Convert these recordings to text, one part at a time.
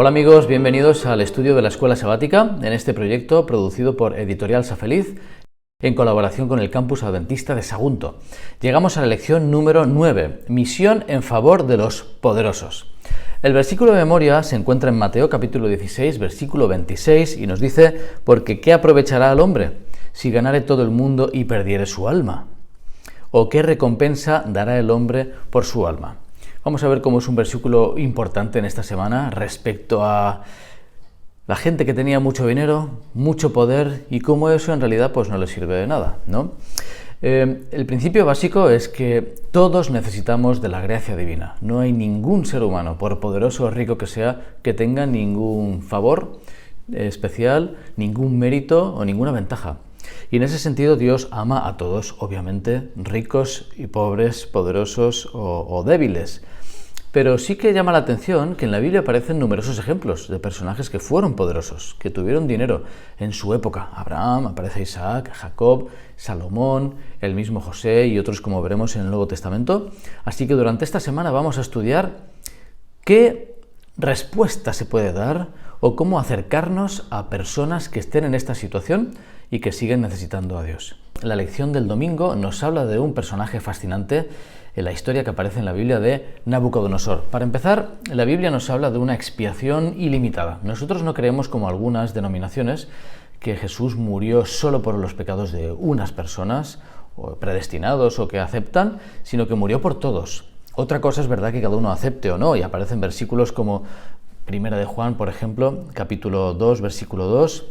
Hola amigos, bienvenidos al estudio de la Escuela Sabática, en este proyecto producido por Editorial Safeliz, en colaboración con el Campus Adventista de Sagunto. Llegamos a la lección número 9, misión en favor de los poderosos. El versículo de memoria se encuentra en Mateo capítulo 16, versículo 26, y nos dice, porque ¿qué aprovechará al hombre si ganare todo el mundo y perdiere su alma? ¿O qué recompensa dará el hombre por su alma? Vamos a ver cómo es un versículo importante en esta semana respecto a la gente que tenía mucho dinero, mucho poder y cómo eso en realidad pues no les sirve de nada, ¿no? El principio básico es que todos necesitamos de la gracia divina. No hay ningún ser humano, por poderoso o rico que sea, que tenga ningún favor especial, ningún mérito o ninguna ventaja. Y en ese sentido Dios ama a todos, obviamente, ricos y pobres, poderosos o débiles. Pero sí que llama la atención que en la Biblia aparecen numerosos ejemplos de personajes que fueron poderosos, que tuvieron dinero en su época. Abraham, aparece Isaac, Jacob, Salomón, el mismo José y otros como veremos en el Nuevo Testamento. Así que durante esta semana vamos a estudiar qué respuesta se puede dar o cómo acercarnos a personas que estén en esta situación y que siguen necesitando a Dios. La lección del domingo nos habla de un personaje fascinante en la historia que aparece en la Biblia de Nabucodonosor. Para empezar, la Biblia nos habla de una expiación ilimitada. Nosotros no creemos, como algunas denominaciones, que Jesús murió solo por los pecados de unas personas, o predestinados o que aceptan, sino que murió por todos. Otra cosa es verdad que cada uno acepte o no, y aparecen versículos como Primera de Juan, por ejemplo, capítulo 2, versículo 2,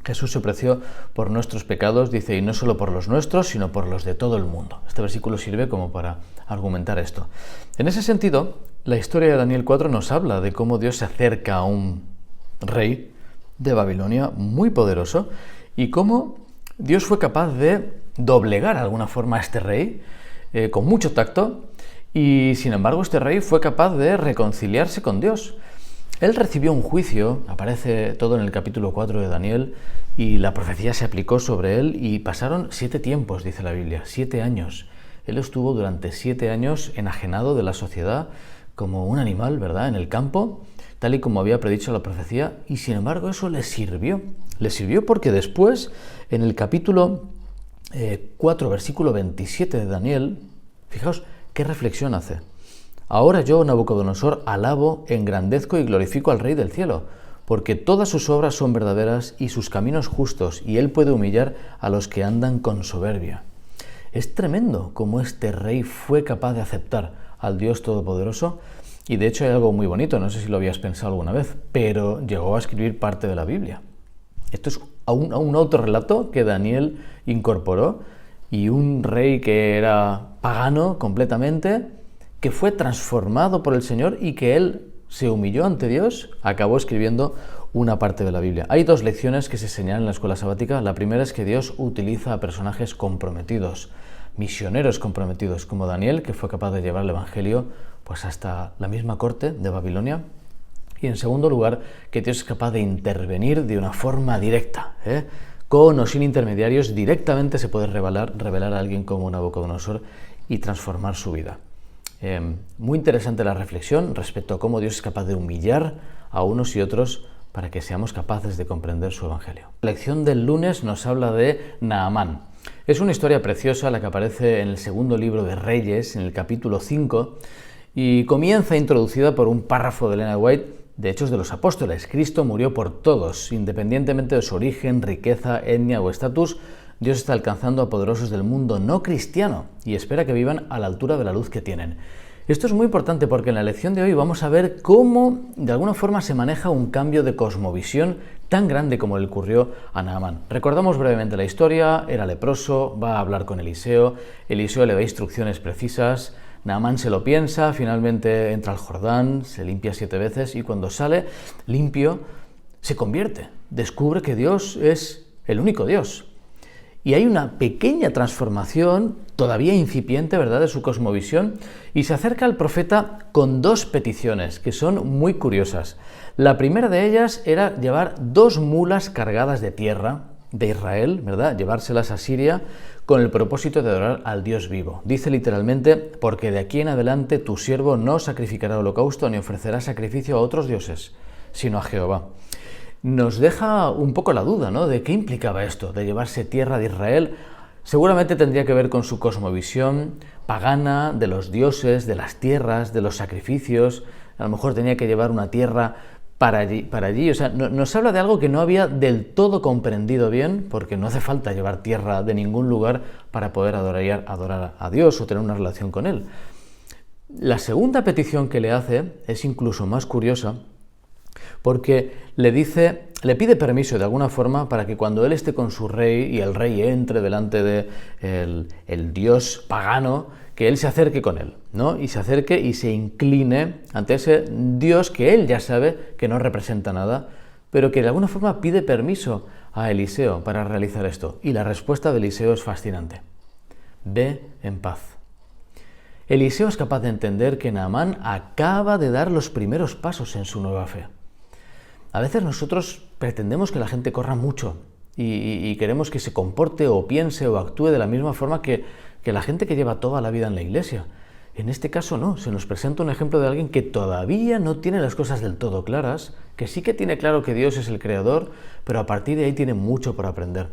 Jesús se ofreció por nuestros pecados, dice, y no solo por los nuestros, sino por los de todo el mundo. Este versículo sirve como para argumentar esto. En ese sentido, la historia de Daniel 4 nos habla de cómo Dios se acerca a un rey de Babilonia muy poderoso y cómo Dios fue capaz de doblegar de alguna forma a este rey con mucho tacto y, sin embargo, este rey fue capaz de reconciliarse con Dios. Él recibió un juicio, aparece todo en el capítulo 4 de Daniel, y la profecía se aplicó sobre él y pasaron 7 tiempos, dice la Biblia, 7 años. Él estuvo durante 7 años enajenado de la sociedad como un animal, ¿verdad?, en el campo, tal y como había predicho la profecía, y sin embargo eso le sirvió. Le sirvió porque después, en el capítulo 4, versículo 27 de Daniel, fijaos qué reflexión hace. Ahora yo, Nabucodonosor, alabo, engrandezco y glorifico al Rey del cielo, porque todas sus obras son verdaderas y sus caminos justos, y él puede humillar a los que andan con soberbia. Es tremendo cómo este rey fue capaz de aceptar al Dios Todopoderoso, y de hecho hay algo muy bonito, no sé si lo habías pensado alguna vez, pero llegó a escribir parte de la Biblia. Esto es un autorrelato que Daniel incorporó, y un rey que era pagano completamente, que fue transformado por el Señor y que él se humilló ante Dios, acabó escribiendo una parte de la Biblia. Hay 2 lecciones que se señalan en la escuela sabática. La primera es que Dios utiliza a personajes comprometidos, misioneros comprometidos, como Daniel, que fue capaz de llevar el Evangelio pues hasta la misma corte de Babilonia. Y en segundo lugar, que Dios es capaz de intervenir de una forma directa, con o sin intermediarios, directamente se puede revelar a alguien como Nabucodonosor y transformar su vida. Muy interesante la reflexión respecto a cómo Dios es capaz de humillar a unos y otros para que seamos capaces de comprender su evangelio. La lección del lunes nos habla de Naamán. Es una historia preciosa la que aparece en el segundo libro de Reyes, en el capítulo 5, y comienza introducida por un párrafo de Ellen White de Hechos de los Apóstoles. Cristo murió por todos, independientemente de su origen, riqueza, etnia o estatus. Dios está alcanzando a poderosos del mundo no cristiano y espera que vivan a la altura de la luz que tienen. Esto es muy importante porque en la lección de hoy vamos a ver cómo de alguna forma se maneja un cambio de cosmovisión tan grande como le ocurrió a Naamán. Recordamos brevemente la historia, era leproso, va a hablar con Eliseo le da instrucciones precisas, Naamán se lo piensa, finalmente entra al Jordán, se limpia 7 veces y cuando sale limpio se convierte, descubre que Dios es el único Dios. Y hay una pequeña transformación, todavía incipiente, ¿verdad?, de su cosmovisión, y se acerca al profeta con 2 peticiones que son muy curiosas. La primera de ellas era llevar 2 mulas cargadas de tierra de Israel, ¿verdad?, llevárselas a Siria con el propósito de adorar al Dios vivo. Dice literalmente, porque de aquí en adelante tu siervo no sacrificará holocausto ni ofrecerá sacrificio a otros dioses, sino a Jehová. Nos deja un poco la duda, ¿no?, de qué implicaba esto, de llevarse tierra de Israel. Seguramente tendría que ver con su cosmovisión pagana, de los dioses, de las tierras, de los sacrificios. A lo mejor tenía que llevar una tierra para allí. O sea, nos habla de algo que no había del todo comprendido bien, porque no hace falta llevar tierra de ningún lugar para poder adorar a Dios o tener una relación con Él. La segunda petición que le hace es incluso más curiosa, porque le pide permiso de alguna forma para que cuando él esté con su rey y el rey entre delante de el dios pagano, que él se acerque con él, ¿no? Y se acerque y se incline ante ese dios que él ya sabe que no representa nada, pero que de alguna forma pide permiso a Eliseo para realizar esto. Y la respuesta de Eliseo es fascinante. Ve en paz. Eliseo es capaz de entender que Naamán acaba de dar los primeros pasos en su nueva fe. A veces nosotros pretendemos que la gente corra mucho y queremos que se comporte o piense o actúe de la misma forma que la gente que lleva toda la vida en la iglesia. En este caso no, se nos presenta un ejemplo de alguien que todavía no tiene las cosas del todo claras, que sí que tiene claro que Dios es el creador, pero a partir de ahí tiene mucho por aprender.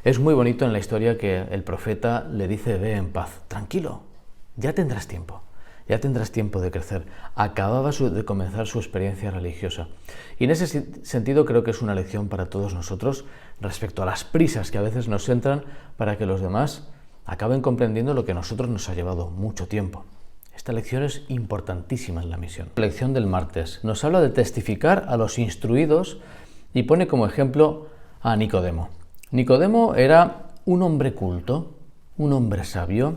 Es muy bonito en la historia que el profeta le dice: ve en paz, tranquilo, ya tendrás tiempo. Ya tendrás tiempo de crecer. Acababa de comenzar su experiencia religiosa. Y en ese sentido creo que es una lección para todos nosotros respecto a las prisas que a veces nos entran para que los demás acaben comprendiendo lo que a nosotros nos ha llevado mucho tiempo. Esta lección es importantísima en la misión. La lección del martes nos habla de testificar a los instruidos y pone como ejemplo a Nicodemo. Nicodemo era un hombre culto, un hombre sabio.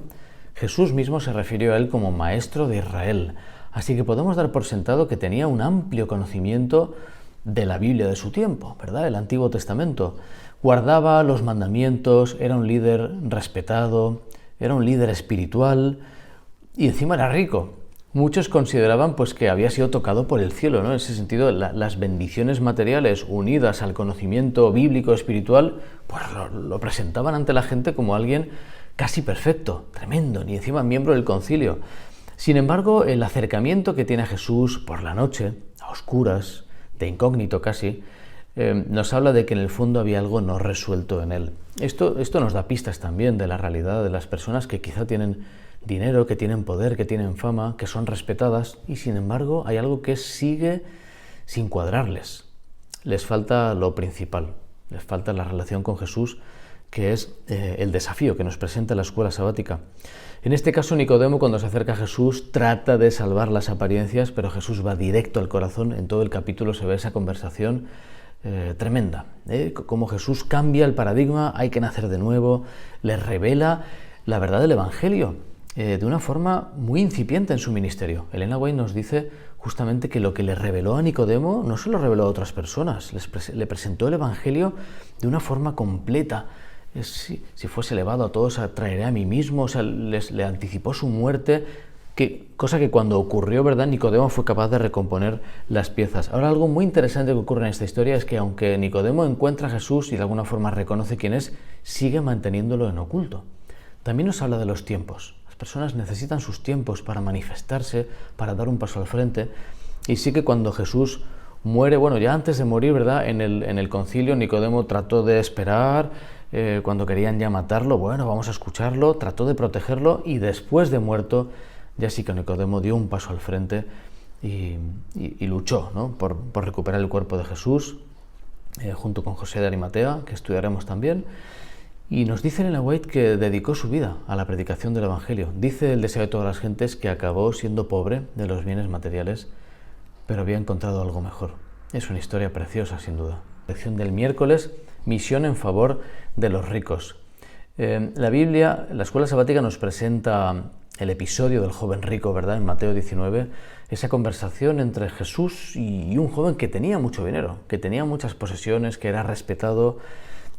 Jesús mismo se refirió a él como maestro de Israel, así que podemos dar por sentado que tenía un amplio conocimiento de la Biblia de su tiempo, ¿verdad? El Antiguo Testamento. Guardaba los mandamientos, era un líder respetado, era un líder espiritual y encima era rico. Muchos consideraban pues que había sido tocado por el cielo, ¿no? En ese sentido, las bendiciones materiales unidas al conocimiento bíblico espiritual, pues lo presentaban ante la gente como alguien casi perfecto, tremendo, y encima miembro del concilio. Sin embargo, el acercamiento que tiene a Jesús por la noche, a oscuras, de incógnito casi, nos habla de que en el fondo había algo no resuelto en él. Esto nos da pistas también de la realidad de las personas que quizá tienen dinero, que tienen poder, que tienen fama, que son respetadas, y sin embargo hay algo que sigue sin cuadrarles. Les falta lo principal, les falta la relación con Jesús, que es el desafío que nos presenta la escuela sabática. En este caso, Nicodemo, cuando se acerca a Jesús, trata de salvar las apariencias, pero Jesús va directo al corazón. En todo el capítulo se ve esa conversación tremenda, cómo Jesús cambia el paradigma, hay que nacer de nuevo, les revela la verdad del Evangelio de una forma muy incipiente en su ministerio. Elena White nos dice justamente que lo que le reveló a Nicodemo no se lo reveló a otras personas, le presentó el Evangelio de una forma completa. Si fuese elevado a todos, traeré a mí mismo, o sea, le anticipó su muerte, cosa que cuando ocurrió, ¿verdad?, Nicodemo fue capaz de recomponer las piezas. Ahora, algo muy interesante que ocurre en esta historia es que aunque Nicodemo encuentra a Jesús y de alguna forma reconoce quién es, sigue manteniéndolo en oculto. También nos habla de los tiempos. Las personas necesitan sus tiempos para manifestarse, para dar un paso al frente, y sí que cuando Jesús muere, bueno, ya antes de morir, ¿verdad?, en el concilio, Nicodemo trató de esperar. Cuando querían ya matarlo, bueno, vamos a escucharlo, trató de protegerlo, y después de muerto ya sí que Nicodemo dio un paso al frente y luchó, ¿no?, por recuperar el cuerpo de Jesús, junto con José de Arimatea, que estudiaremos también. Y nos dice Elena White que dedicó su vida a la predicación del Evangelio. Dice el deseo de todas las gentes que acabó siendo pobre de los bienes materiales, pero había encontrado algo mejor. Es una historia preciosa, sin duda. Lección del miércoles: misión en favor de los ricos. La Biblia, la escuela sabática, nos presenta el episodio del joven rico, ¿verdad?, en Mateo 19, esa conversación entre Jesús y un joven que tenía mucho dinero, que tenía muchas posesiones, que era respetado,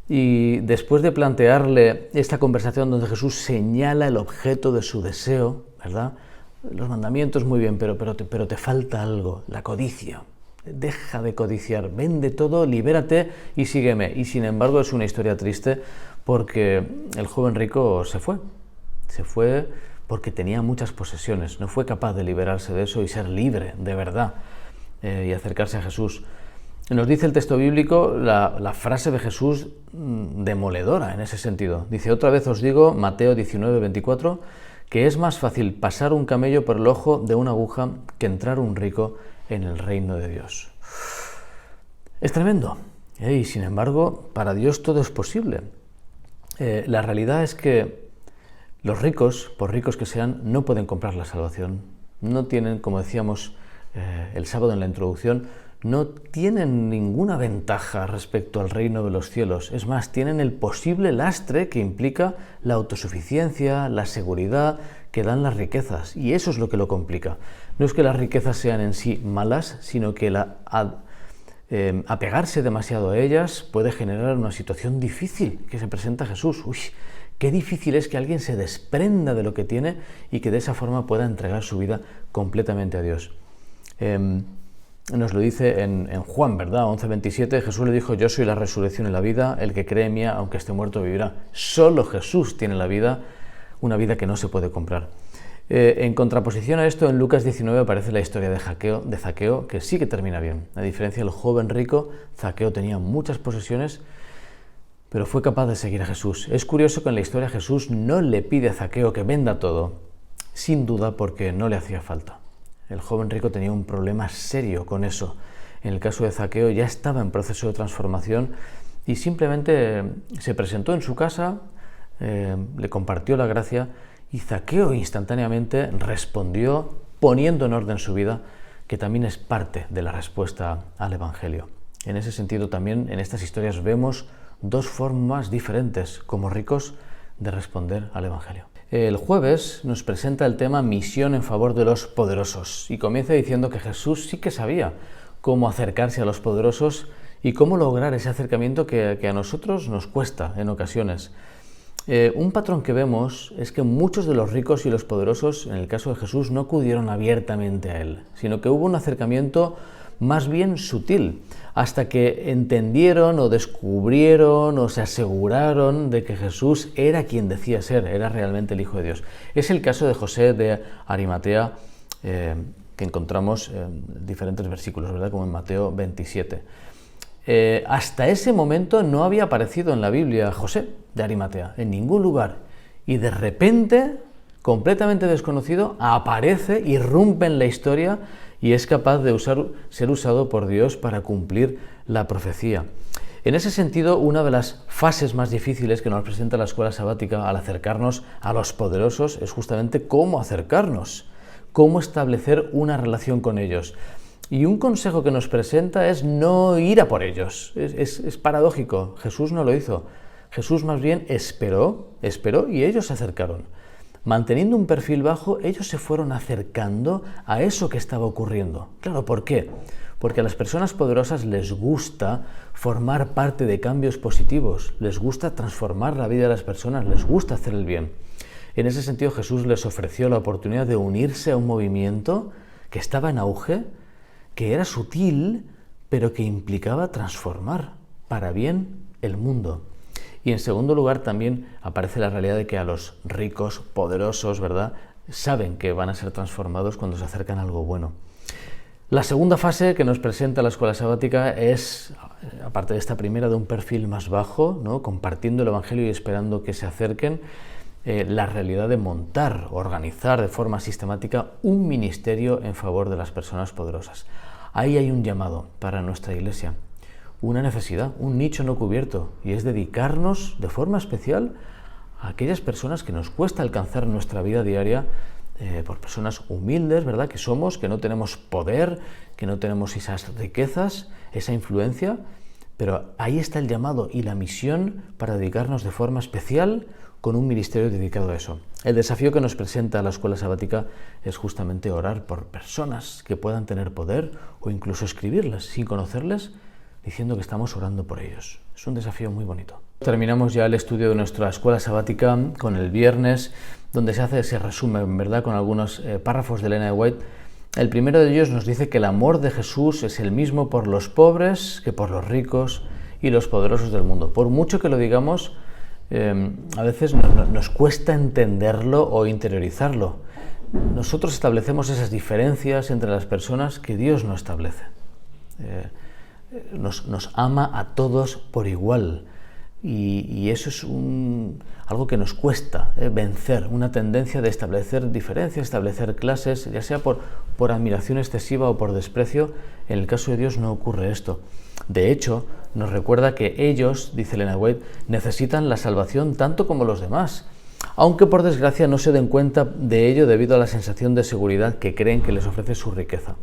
y después de plantearle esta conversación donde Jesús señala el objeto de su deseo, ¿verdad?, los mandamientos muy bien, pero te falta algo, la codicia. Deja de codiciar, vende todo, libérate y sígueme. Y sin embargo es una historia triste porque el joven rico se fue porque tenía muchas posesiones, no fue capaz de liberarse de eso y ser libre de verdad y acercarse a Jesús. Nos dice el texto bíblico la frase de Jesús demoledora en ese sentido. Dice, otra vez os digo, Mateo 19:24, que es más fácil pasar un camello por el ojo de una aguja que entrar un rico en el reino de Dios. Es tremendo. Y sin embargo, para Dios todo es posible. La realidad es que los ricos, por ricos que sean, no pueden comprar la salvación. No tienen, como decíamos el sábado en la introducción, no tienen ninguna ventaja respecto al reino de los cielos. Es más, tienen el posible lastre que implica la autosuficiencia, la seguridad que dan las riquezas. Y eso es lo que lo complica. No es que las riquezas sean en sí malas, sino que apegarse demasiado a ellas puede generar una situación difícil que se presenta a Jesús. Uy, qué difícil es que alguien se desprenda de lo que tiene y que de esa forma pueda entregar su vida completamente a Dios. Nos lo dice en Juan, ¿verdad? 11:27, Jesús le dijo, yo soy la resurrección y la vida, el que cree en mí, aunque esté muerto, vivirá. Solo Jesús tiene la vida, una vida que no se puede comprar. En contraposición a esto, en Lucas 19 aparece la historia de Zaqueo, que sí que termina bien. A diferencia del joven rico, Zaqueo tenía muchas posesiones, pero fue capaz de seguir a Jesús. Es curioso que en la historia Jesús no le pide a Zaqueo que venda todo, sin duda porque no le hacía falta. El joven rico tenía un problema serio con eso. En el caso de Zaqueo ya estaba en proceso de transformación y simplemente se presentó en su casa, le compartió la gracia y Zaqueo instantáneamente respondió poniendo en orden su vida, que también es parte de la respuesta al Evangelio. En ese sentido también en estas historias vemos dos formas diferentes como ricos de responder al Evangelio. El jueves nos presenta el tema misión en favor de los poderosos y comienza diciendo que Jesús sí que sabía cómo acercarse a los poderosos y cómo lograr ese acercamiento que a nosotros nos cuesta en ocasiones. Un patrón que vemos es que muchos de los ricos y los poderosos, en el caso de Jesús, no acudieron abiertamente a él, sino que hubo un acercamiento más bien sutil, hasta que entendieron o descubrieron o se aseguraron de que Jesús era quien decía ser, era realmente el Hijo de Dios. Es el caso de José de Arimatea, que encontramos en diferentes versículos, ¿verdad? Como en Mateo 27. Hasta ese momento no había aparecido en la Biblia José de Arimatea, en ningún lugar, y de repente, completamente desconocido, aparece, irrumpe en la historia y es capaz de ser usado por Dios para cumplir la profecía. En ese sentido, una de las fases más difíciles que nos presenta la escuela sabática al acercarnos a los poderosos es justamente cómo acercarnos, cómo establecer una relación con ellos. Y un consejo que nos presenta es no ir a por ellos. Es paradójico, Jesús no lo hizo. Jesús más bien esperó y ellos se acercaron. Manteniendo un perfil bajo, ellos se fueron acercando a eso que estaba ocurriendo. Claro, ¿por qué? Porque a las personas poderosas les gusta formar parte de cambios positivos, les gusta transformar la vida de las personas, les gusta hacer el bien. En ese sentido, Jesús les ofreció la oportunidad de unirse a un movimiento que estaba en auge, que era sutil, pero que implicaba transformar para bien el mundo. Y en segundo lugar también aparece la realidad de que a los ricos, poderosos, ¿verdad?, saben que van a ser transformados cuando se acercan a algo bueno. La segunda fase que nos presenta la escuela sabática es, aparte de esta primera, de un perfil más bajo, ¿no?, compartiendo el Evangelio y esperando que se acerquen, la realidad de montar, organizar de forma sistemática un ministerio en favor de las personas poderosas. Ahí hay un llamado para nuestra Iglesia, una necesidad, un nicho no cubierto, y es dedicarnos de forma especial a aquellas personas que nos cuesta alcanzar en nuestra vida diaria, por personas humildes, ¿verdad?, que somos, que no tenemos poder, que no tenemos esas riquezas, esa influencia, pero ahí está el llamado y la misión para dedicarnos de forma especial con un ministerio dedicado a eso. El desafío que nos presenta la escuela sabática es justamente orar por personas que puedan tener poder o incluso escribirlas sin conocerles, diciendo que estamos orando por ellos. Es un desafío muy bonito. Terminamos ya el estudio de nuestra escuela sabática con el viernes, donde se hace ese resumen, ¿verdad?, con algunos párrafos de Elena de White. El primero de ellos nos dice que el amor de Jesús es el mismo por los pobres que por los ricos y los poderosos del mundo. Por mucho que lo digamos, a veces nos cuesta entenderlo o interiorizarlo. Nosotros establecemos esas diferencias entre las personas que Dios no establece. nos ama a todos por igual. Y eso es algo que nos cuesta vencer, una tendencia de establecer diferencias, establecer clases, ya sea por admiración excesiva o por desprecio. En el caso de Dios no ocurre esto. De hecho, nos recuerda que ellos, dice Elena White, necesitan la salvación tanto como los demás, aunque por desgracia no se den cuenta de ello debido a la sensación de seguridad que creen que les ofrece su riqueza.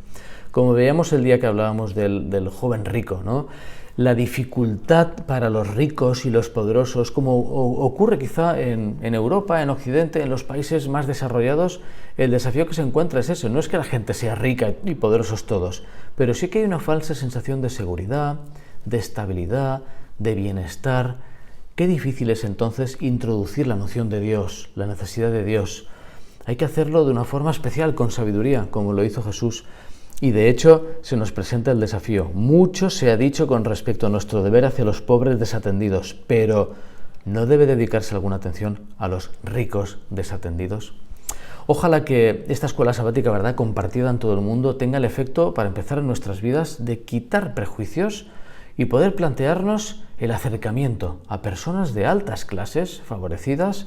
Como veíamos el día que hablábamos del joven rico, ¿no? La dificultad para los ricos y los poderosos, como ocurre quizá en Europa, en Occidente, en los países más desarrollados, el desafío que se encuentra es ese. No es que la gente sea rica y poderosos todos, pero sí que hay una falsa sensación de seguridad, de estabilidad, de bienestar. Qué difícil es entonces introducir la noción de Dios, la necesidad de Dios. Hay que hacerlo de una forma especial, con sabiduría, como lo hizo Jesús. Y de hecho se nos presenta el desafío. Mucho se ha dicho con respecto a nuestro deber hacia los pobres desatendidos, pero ¿no debe dedicarse alguna atención a los ricos desatendidos? Ojalá que esta escuela sabática, ¿verdad?, compartida en todo el mundo, tenga el efecto, para empezar en nuestras vidas, de quitar prejuicios y poder plantearnos el acercamiento a personas de altas clases, favorecidas,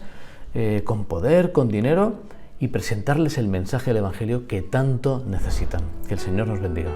con poder, con dinero, y presentarles el mensaje del Evangelio que tanto necesitan. Que el Señor nos bendiga.